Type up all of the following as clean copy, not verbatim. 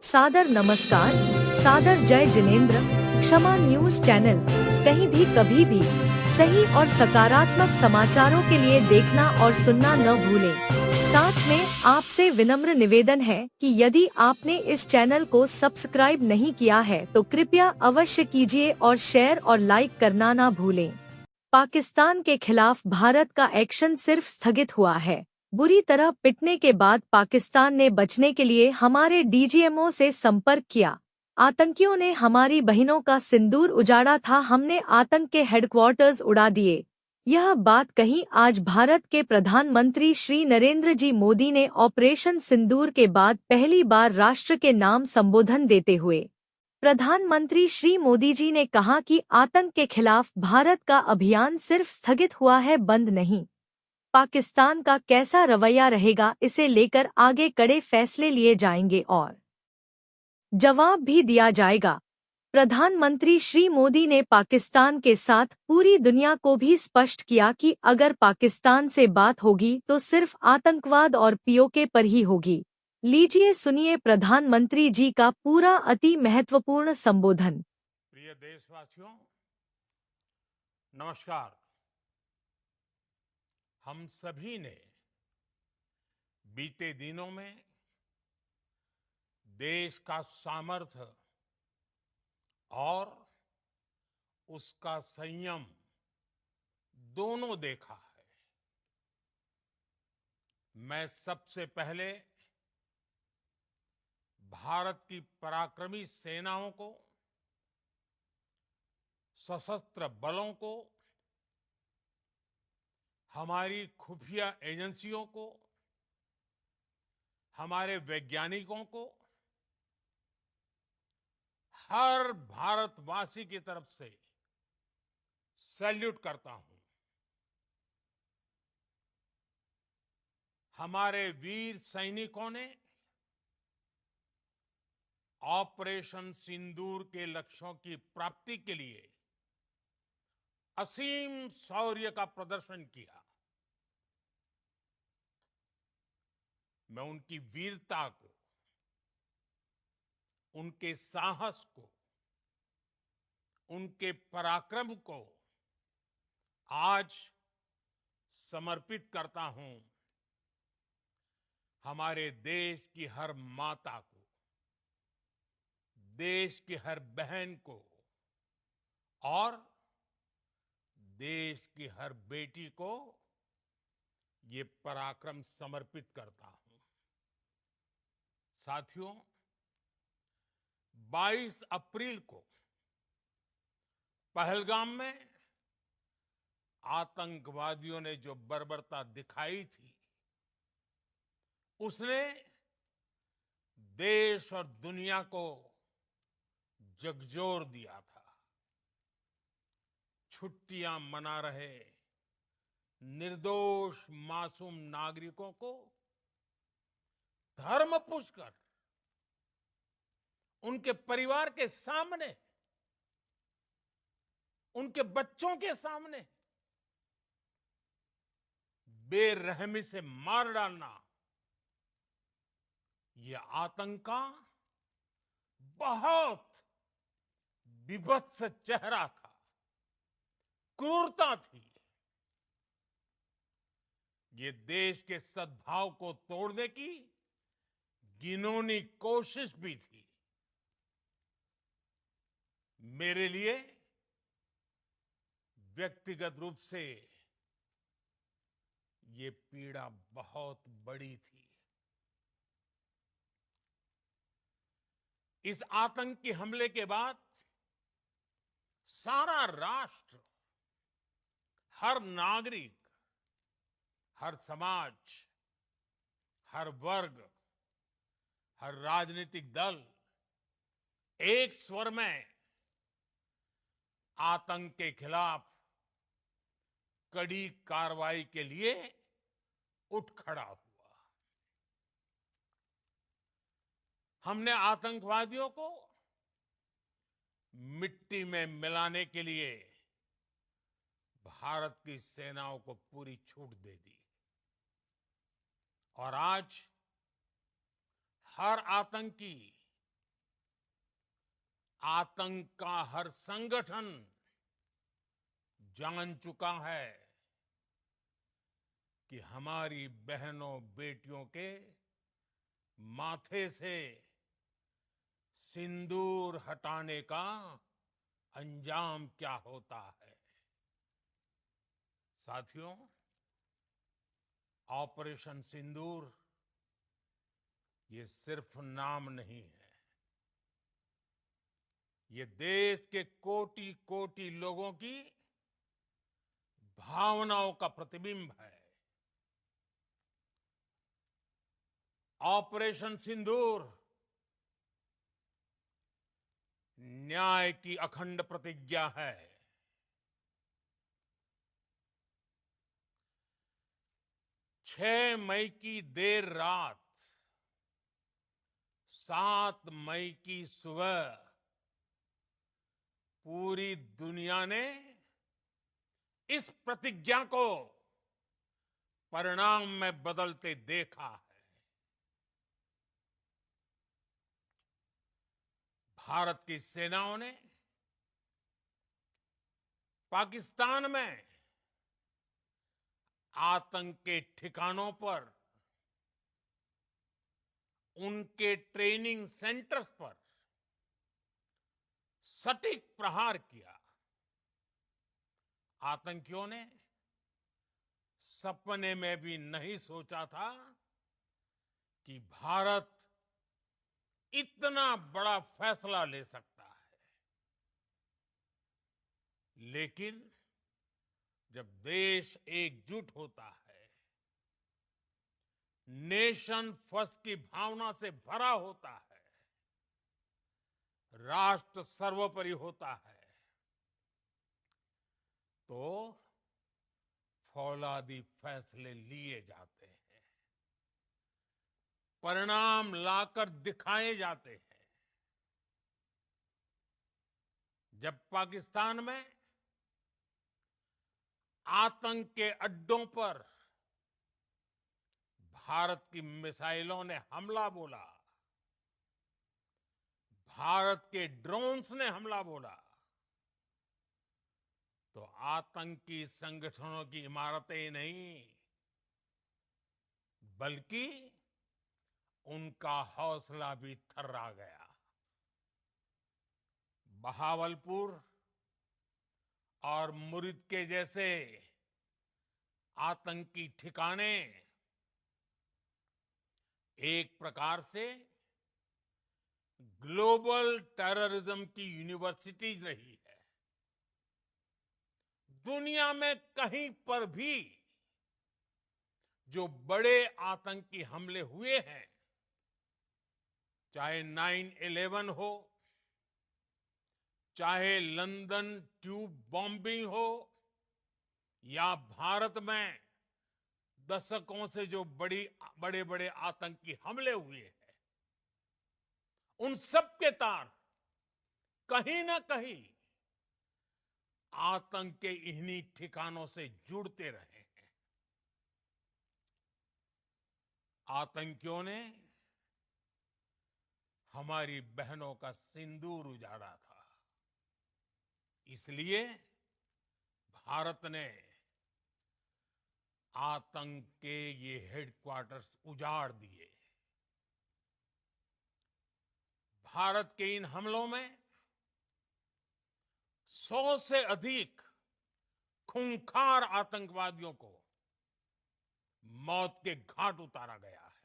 सादर नमस्कार, सादर जय जिनेंद्र। क्षमा न्यूज चैनल कहीं भी कभी भी सही और सकारात्मक समाचारों के लिए देखना और सुनना न भूलें। साथ में आपसे विनम्र निवेदन है कि यदि आपने इस चैनल को सब्सक्राइब नहीं किया है तो कृपया अवश्य कीजिए और शेयर और लाइक करना ना भूलें। पाकिस्तान के खिलाफ भारत का एक्शन सिर्फ स्थगित हुआ है। बुरी तरह पिटने के बाद पाकिस्तान ने बचने के लिए हमारे डीजीएमओ से संपर्क किया। आतंकियों ने हमारी बहनों का सिंदूर उजाड़ा था, हमने आतंक के हेडक्वार्टर्स उड़ा दिए। यह बात कही आज भारत के प्रधानमंत्री श्री नरेंद्र जी मोदी ने ऑपरेशन सिंदूर के बाद पहली बार राष्ट्र के नाम संबोधन देते हुए। प्रधानमंत्री श्री मोदी जी ने कहा कि आतंक के खिलाफ भारत का अभियान सिर्फ स्थगित हुआ है, बंद नहीं। पाकिस्तान का कैसा रवैया रहेगा इसे लेकर आगे कड़े फैसले लिए जाएंगे और जवाब भी दिया जाएगा। प्रधानमंत्री श्री मोदी ने पाकिस्तान के साथ पूरी दुनिया को भी स्पष्ट किया कि अगर पाकिस्तान से बात होगी तो सिर्फ आतंकवाद और पीओके पर ही होगी। लीजिए सुनिए प्रधानमंत्री जी का पूरा अति महत्वपूर्ण संबोधन। प्रिय देशवासियों, नमस्कार। हम सभी ने बीते दिनों में देश का सामर्थ्य और उसका संयम दोनों देखा है। मैं सबसे पहले भारत की पराक्रमी सेनाओं को, सशस्त्र बलों को, हमारी खुफिया एजेंसियों को, हमारे वैज्ञानिकों को, हर भारतवासी की तरफ से सैल्यूट करता हूं। हमारे वीर सैनिकों ने ऑपरेशन सिंदूर के लक्ष्यों की प्राप्ति के लिए असीम शौर्य का प्रदर्शन किया। मैं उनकी वीरता को, उनके साहस को, उनके पराक्रम को आज समर्पित करता हूं। हमारे देश की हर माता को, देश की हर बहन को और देश की हर बेटी को ये पराक्रम समर्पित करता हूं। साथियों, 22 अप्रैल को पहलगाम में आतंकवादियों ने जो बर्बरता दिखाई थी, उसने देश और दुनिया को झकझोर दिया था। छुट्टियां मना रहे निर्दोष मासूम नागरिकों को धर्म पूछकर उनके परिवार के सामने, उनके बच्चों के सामने बेरहमी से मार डालना, यह आतंक का बहुत विभत्स चेहरा था, क्रूरता थी। ये देश के सद्भाव को तोड़ने की घिनौनी कोशिश भी थी। मेरे लिए व्यक्तिगत रूप से ये पीड़ा बहुत बड़ी थी। इस आतंकी हमले के बाद सारा राष्ट्र, हर नागरिक, हर समाज, हर वर्ग, हर राजनीतिक दल एक स्वर में आतंक के खिलाफ कड़ी कार्रवाई के लिए उठ खड़ा हुआ। हमने आतंकवादियों को मिट्टी में मिलाने के लिए भारत की सेनाओं को पूरी छूट दे दी और आज हर आतंकी आतंक का हर संगठन जान चुका है कि हमारी बहनों बेटियों के माथे से सिंदूर हटाने का अंजाम क्या होता है। साथियों, ऑपरेशन सिंदूर ये सिर्फ नाम नहीं है, ये देश के कोटि कोटि लोगों की भावनाओं का प्रतिबिंब है। ऑपरेशन सिंदूर न्याय की अखंड प्रतिज्ञा है। 6 मई की देर रात, 7 मई की सुबह पूरी दुनिया ने इस प्रतिज्ञा को परिणाम में बदलते देखा है। भारत की सेनाओं ने पाकिस्तान में आतंक के ठिकानों पर, उनके ट्रेनिंग सेंटर्स पर सटीक प्रहार किया। आतंकियों ने सपने में भी नहीं सोचा था कि भारत इतना बड़ा फैसला ले सकता है। लेकिन जब देश एकजुट होता है, नेशन फर्स्ट की भावना से भरा होता है, राष्ट्र सर्वोपरि होता है, तो फौलादी फैसले लिए जाते हैं, परिणाम लाकर दिखाए जाते हैं। जब पाकिस्तान में आतंक के अड्डों पर भारत की मिसाइलों ने हमला बोला, भारत के ड्रोन्स ने हमला बोला, तो आतंकी संगठनों की इमारतें नहीं, बल्कि उनका हौसला भी थर्रा गया। बहावलपुर और मुरिद के जैसे आतंकी ठिकाने एक प्रकार से ग्लोबल टेररिज्म की यूनिवर्सिटीज रही है। दुनिया में कहीं पर भी जो बड़े आतंकी हमले हुए हैं, चाहे 9/11 हो, चाहे लंदन ट्यूब बॉम्बिंग हो, या भारत में दशकों से जो बड़े बड़े आतंकी हमले हुए हैं, उन सब के तार कहीं ना कहीं आतंक के इन्हीं ठिकानों से जुड़ते रहे हैं। आतंकियों ने हमारी बहनों का सिंदूर उजाड़ा था, इसलिए भारत ने आतंक के ये हेडक्वार्टर्स उजाड़ दिए। भारत के इन हमलों में 100 से अधिक खूंखार आतंकवादियों को मौत के घाट उतारा गया है।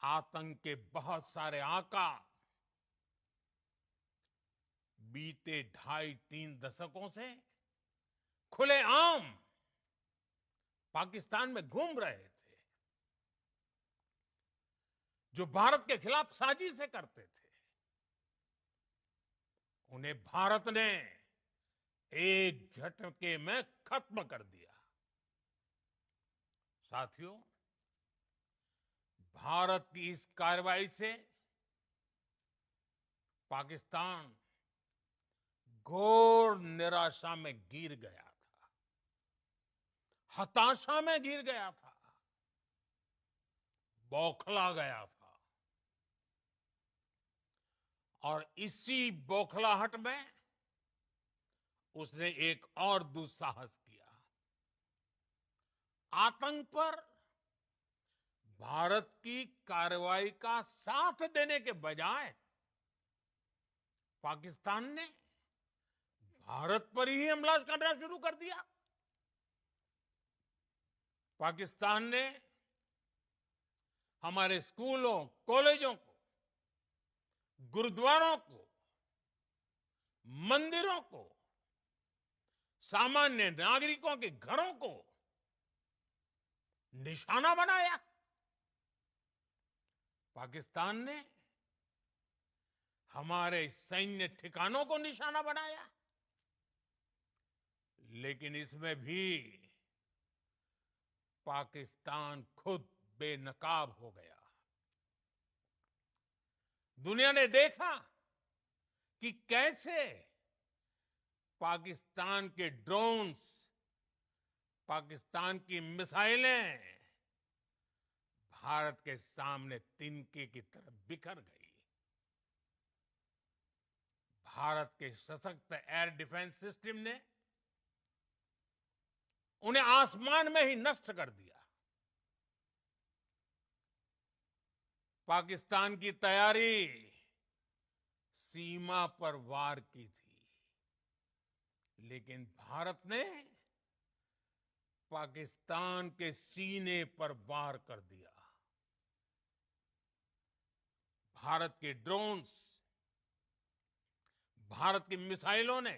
आतंक के बहुत सारे आका बीते 2.5-3 दशकों से खुलेआम पाकिस्तान में घूम रहे थे, जो भारत के खिलाफ साजिशें करते थे। उन्हें भारत ने एक झटके में खत्म कर दिया। साथियों, भारत की इस कार्रवाई से पाकिस्तान घोर निराशा में गिर गया था, हताशा में गिर गया था, बौखला गया था। और इसी बौखलाहट में उसने एक और दुस्साहस किया। आतंक पर भारत की कार्रवाई का साथ देने के बजाय पाकिस्तान ने भारत पर ही हमला करना शुरू कर दिया। पाकिस्तान ने हमारे स्कूलों, कॉलेजों को, गुरुद्वारों को, मंदिरों को, सामान्य नागरिकों के घरों को निशाना बनाया। पाकिस्तान ने हमारे सैन्य ठिकानों को निशाना बनाया। लेकिन इसमें भी पाकिस्तान खुद बेनकाब हो गया। दुनिया ने देखा कि कैसे पाकिस्तान के ड्रोन्स, पाकिस्तान की मिसाइलें भारत के सामने तिनके की तरह बिखर गई। भारत के सशक्त एयर डिफेंस सिस्टम ने उन्हें आसमान में ही नष्ट कर दिया। पाकिस्तान की तैयारी सीमा पर वार की थी, लेकिन भारत ने पाकिस्तान के सीने पर वार कर दिया। भारत के ड्रोन्स, भारत की मिसाइलों ने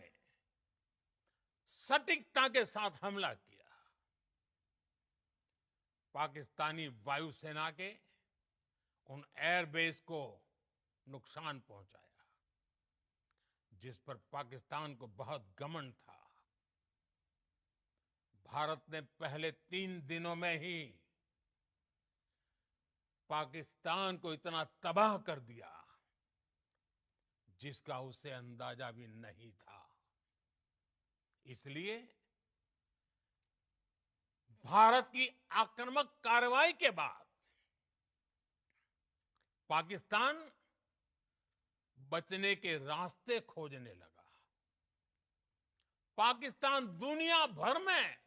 सटीकता के साथ हमला किया। पाकिस्तानी वायुसेना के उन एयरबेस को नुकसान पहुंचाया, जिस पर पाकिस्तान को बहुत घमंड था। भारत ने पहले 3 दिनों में ही पाकिस्तान को इतना तबाह कर दिया जिसका उसे अंदाजा भी नहीं था। इसलिए भारत की आक्रामक कार्रवाई के बाद पाकिस्तान बचने के रास्ते खोजने लगा। पाकिस्तान दुनिया भर में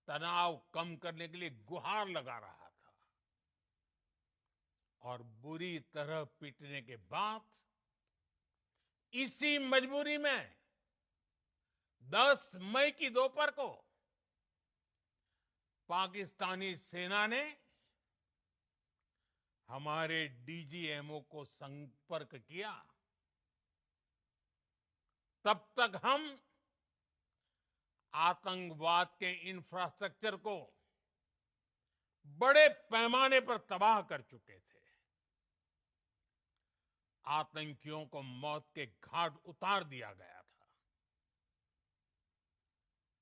तनाव कम करने के लिए गुहार लगा रहा था और बुरी तरह पीटने के बाद इसी मजबूरी में 10 मई की दोपहर को पाकिस्तानी सेना ने हमारे डीजीएमओ को संपर्क किया। तब तक हम आतंकवाद के इंफ्रास्ट्रक्चर को बड़े पैमाने पर तबाह कर चुके थे। आतंकियों को मौत के घाट उतार दिया गया था।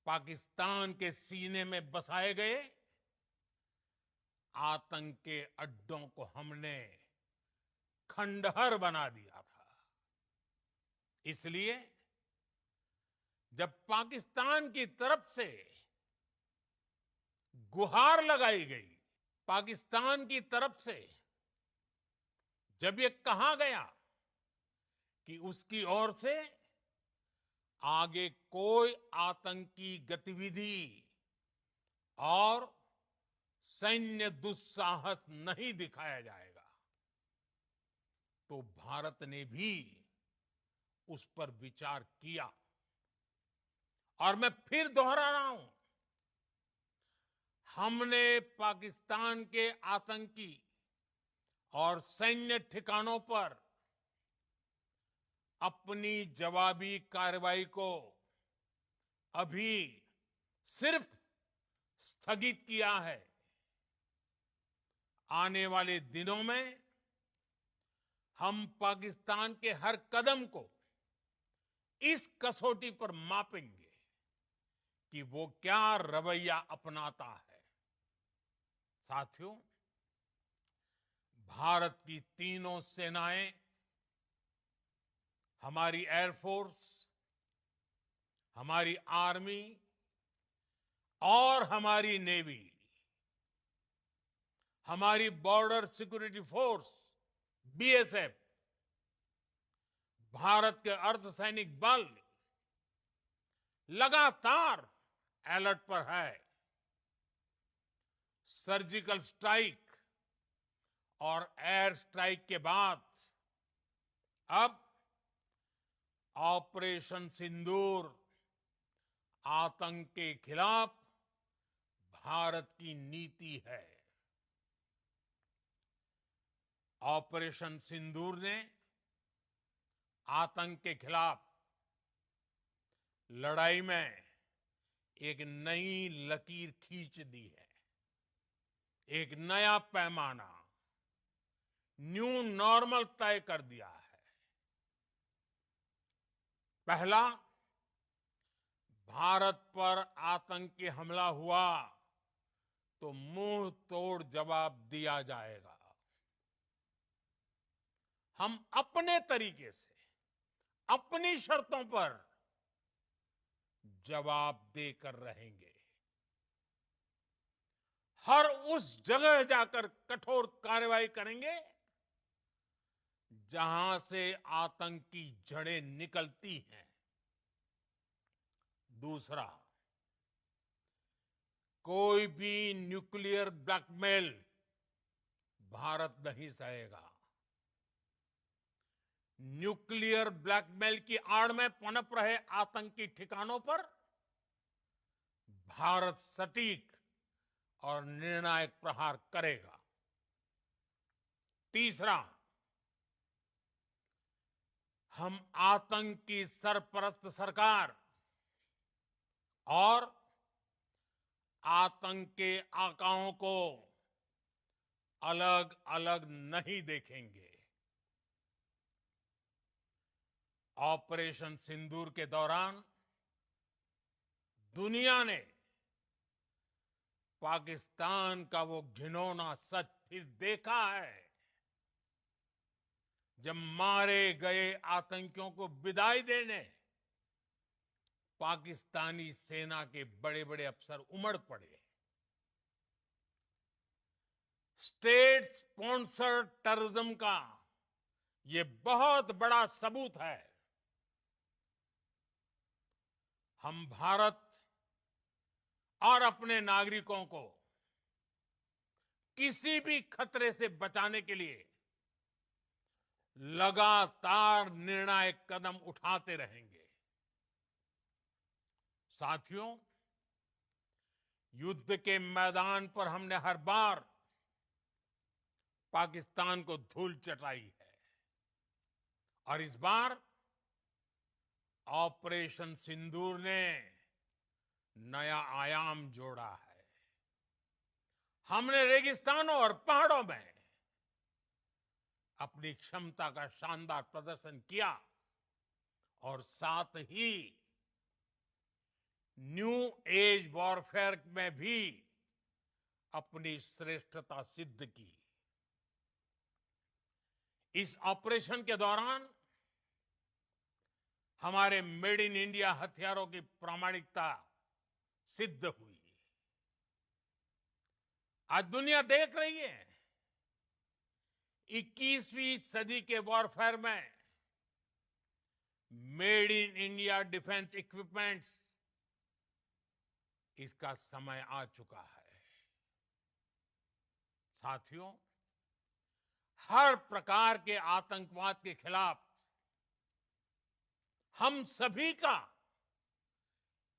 पाकिस्तान के सीने में बसाए गए आतंक के अड्डों को हमने खंडहर बना दिया था। इसलिए जब पाकिस्तान की तरफ से गुहार लगाई गई, पाकिस्तान की तरफ से जब ये कहा गया कि उसकी ओर से आगे कोई आतंकी गतिविधि और सैन्य दुस्साहस नहीं दिखाया जाएगा, तो भारत ने भी उस पर विचार किया। और मैं फिर दोहरा रहा हूं, हमने पाकिस्तान के आतंकी और सैन्य ठिकानों पर अपनी जवाबी कार्रवाई को अभी सिर्फ स्थगित किया है। आने वाले दिनों में हम पाकिस्तान के हर कदम को इस कसौटी पर मापेंगे कि वो क्या रवैया अपनाता है। साथियों, भारत की तीनों सेनाएं, हमारी एयरफोर्स, हमारी आर्मी और हमारी नेवी, हमारी border security force BSF Bharat के अर्धसैनिक बल लगातार अलर्ट पर है। सर्जिकल स्ट्राइक और एयर स्ट्राइक के बाद अब ऑपरेशन सिंदूर आतंक के खिलाफ भारत की नीति है। ऑपरेशन सिंदूर ने आतंक के खिलाफ लड़ाई में एक नई लकीर खींच दी है, एक नया पैमाना, न्यू नॉर्मल तय कर दिया है। पहला, भारत पर आतंकी हमला हुआ तो मुंह तोड़ जवाब दिया जाएगा। हम अपने तरीके से, अपनी शर्तों पर जवाब देकर रहेंगे। हर उस जगह जाकर कठोर कार्रवाई करेंगे जहां से आतंक की जड़ें निकलती हैं। दूसरा, कोई भी न्यूक्लियर ब्लैकमेल भारत नहीं सहेगा। न्यूक्लियर ब्लैकमेल की आड़ में पनप रहे आतंकी ठिकानों पर भारत सटीक और निर्णायक प्रहार करेगा। तीसरा, हम आतंक की सरपरस्त सरकार और आतंक के आकाओं को अलग अलग नहीं देखेंगे। ऑपरेशन सिंदूर के दौरान दुनिया ने पाकिस्तान का वो घिनौना सच फिर देखा है, जब मारे गए आतंकियों को विदाई देने पाकिस्तानी सेना के बड़े बड़े अफसर उमड़ पड़े। स्टेट स्पॉन्सर्ड टेररिज्म का ये बहुत बड़ा सबूत है। हम भारत और अपने नागरिकों को किसी भी खतरे से बचाने के लिए लगातार निर्णायक कदम उठाते रहेंगे। साथियों, युद्ध के मैदान पर हमने हर बार पाकिस्तान को धूल चटाई है और इस बार ऑपरेशन सिंदूर ने नया आयाम जोड़ा है। हमने रेगिस्तानों और पहाड़ों में अपनी क्षमता का शानदार प्रदर्शन किया और साथ ही न्यू एज वॉरफेयर में भी अपनी श्रेष्ठता सिद्ध की। इस ऑपरेशन के दौरान हमारे मेड इन इंडिया हथियारों की प्रामाणिकता सिद्ध हुई। आज दुनिया देख रही है 21वीं सदी के वॉरफेयर में made in India defence equipments, इसका समय आ चुका है। साथियों, हर प्रकार के आतंकवाद के खिलाफ हम सभी का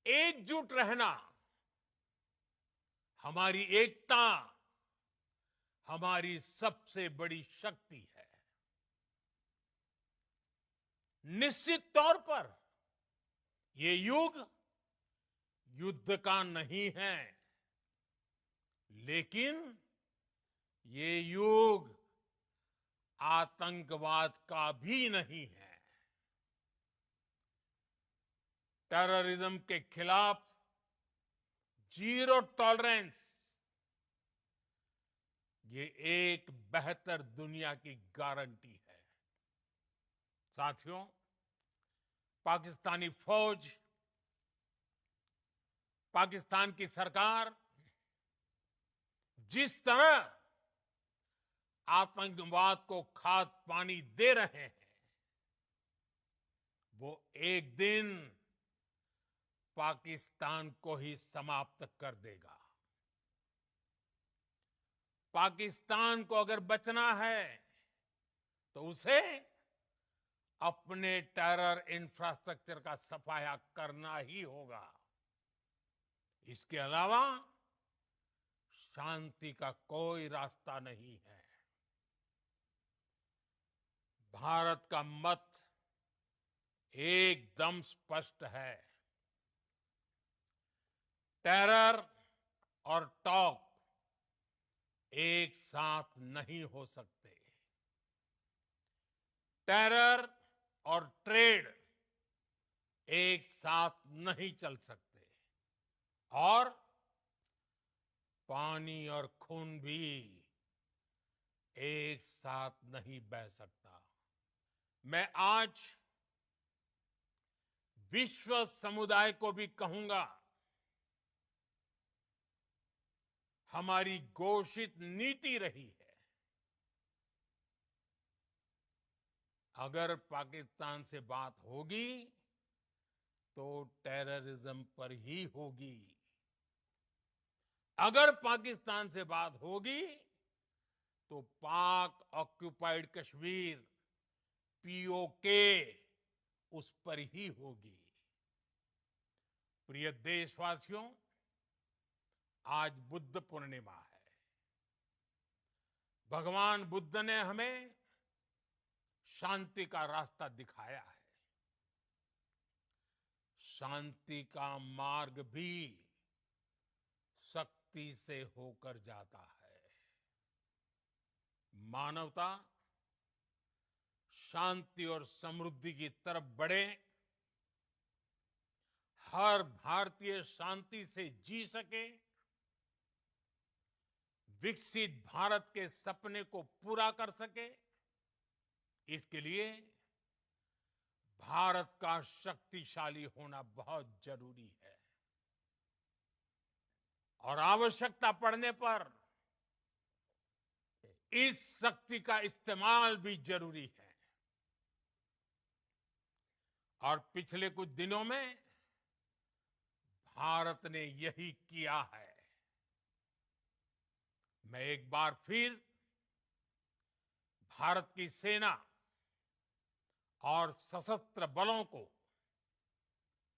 एकजुट रहना, हमारी एकता हमारी सबसे बड़ी शक्ति है। निश्चित तौर पर ये युग युद्ध का नहीं है, लेकिन ये युग आतंकवाद का भी नहीं है। टेररिज्म के खिलाफ जीरो टॉलरेंस, ये एक बेहतर दुनिया की गारंटी है। साथियों, पाकिस्तानी फौज, पाकिस्तान की सरकार जिस तरह आतंकवाद को खाद पानी दे रहे हैं, वो एक दिन पाकिस्तान को ही समाप्त कर देगा। पाकिस्तान को अगर बचना है तो उसे अपने टेरर इंफ्रास्ट्रक्चर का सफाया करना ही होगा। इसके अलावा शांति का कोई रास्ता नहीं है। भारत का मत एकदम स्पष्ट है। टेरर और टॉक एक साथ नहीं हो सकते। टेरर और ट्रेड एक साथ नहीं चल सकते और पानी और खून भी एक साथ नहीं बह सकता। मैं आज विश्व समुदाय को भी कहूंगा, हमारी घोषित नीति रही है, अगर पाकिस्तान से बात होगी तो टेररिज्म पर ही होगी। अगर पाकिस्तान से बात होगी तो पाक ऑक्युपाइड कश्मीर पीओके उस पर ही होगी। प्रिय देशवासियों, आज बुद्ध पूर्णिमा है। भगवान बुद्ध ने हमें शांति का रास्ता दिखाया है। शांति का मार्ग भी शक्ति से होकर जाता है। मानवता शांति और समृद्धि की तरफ बढ़े, हर भारतीय शांति से जी सके, विकसित भारत के सपने को पूरा कर सके, इसके लिए भारत का शक्तिशाली होना बहुत जरूरी है। और आवश्यकता पड़ने पर इस शक्ति का इस्तेमाल भी जरूरी है। और पिछले कुछ दिनों में भारत ने यही किया है। मैं एक बार फिर भारत की सेना और सशस्त्र बलों को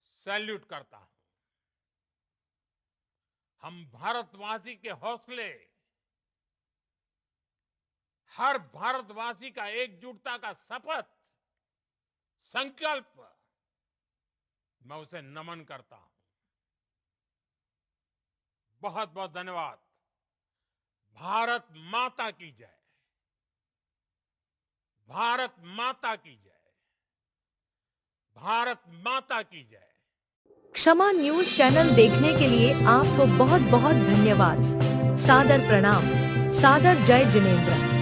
सैल्यूट करता हूं। हम भारतवासी के हौसले, हर भारतवासी का एकजुटता का शपथ, संकल्प, मैं उसे नमन करता हूं। बहुत बहुत धन्यवाद। भारत माता की जय। भारत माता की जय। भारत माता की जय। क्षमा न्यूज चैनल देखने के लिए आपको बहुत बहुत धन्यवाद। सादर प्रणाम। सादर जय जिनेंद्र।